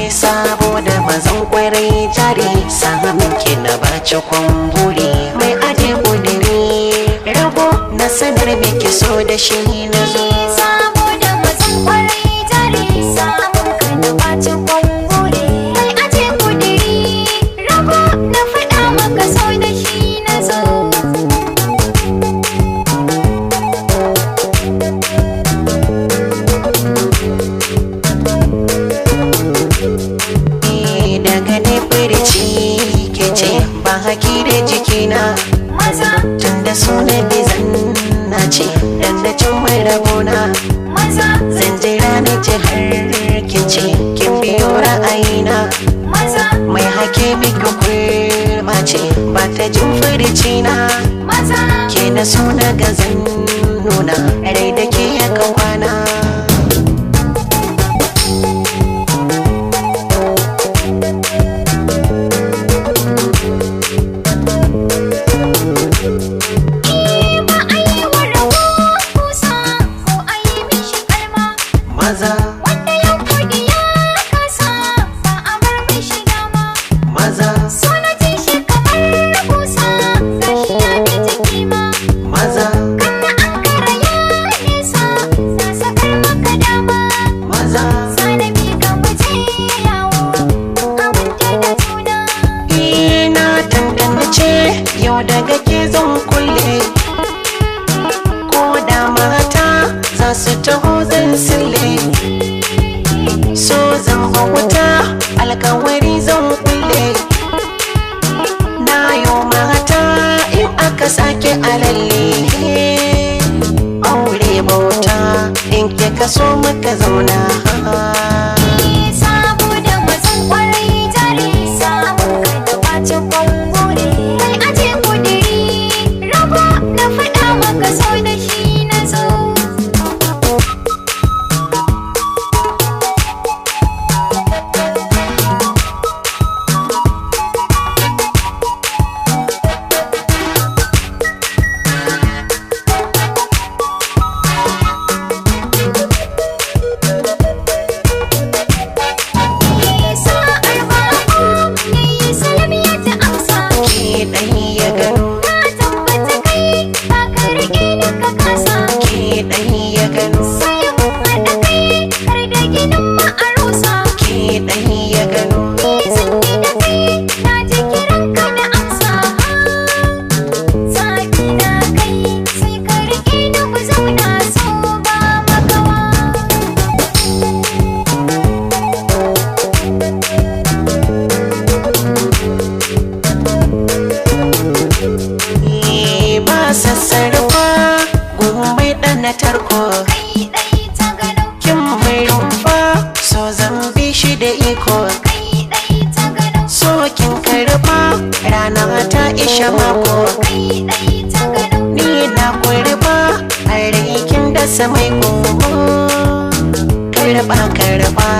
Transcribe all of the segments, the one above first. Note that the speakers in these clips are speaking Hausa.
saboda mazan kwarai jari samun ki na baci kwamburi mai aje kudiri rabo na sanar miki so da shi na zo saboda mazan kwarai jari samun ka na baci kwamburi mai aje kudiri rabo na faɗa maka so da shi na zo ba haki da jikina maza tunda sunan dizan na ce dan da cin mai rabona maza zan jira na ji har kin ce kin biyo ra'ayina maza mai hake miki kurma ce ba ta jin furicina maza ke na suna gazan nuna rai da ke ya kwana wanda ya kudi ya kasa ba a bar mai shi dama maza so na ji shi kamar kusa gashi ya bi jiki ma maza kanna an kara ya nisa na sakar maka dama maza sanabi ga waje yawo abinda da juna ina tantance yau daga ke zan kulle ko da mata za su taho zan sille so zan wuta alkawari zan kulle na yo mata in aka sake alalle aure bauta in ke kaso muka zauna saboda mazan kwarai jari samun ka da bacin kwangore mai aje kudiri rabo na faɗa maka so da shi na zo sassarfa gumbai ɗana tarko kin mai rumfa so zan bi shi da iko so kin karfa rana ta isha mako ni na kurba a rikin da samai kogo karba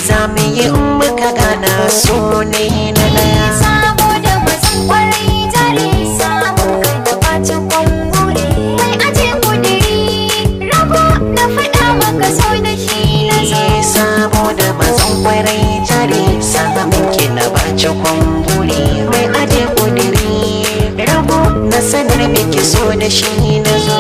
za mu yi in muka gana so ne na daya saboda mazan kwarai jari samun ka da bacin kwangore mai aje kudiri rabo na faɗa maka so da shi na zo saboda mazan kwarai jari samun ki na bace kwamburi mai aje kudiri rabo na sanar miki so da shi na zo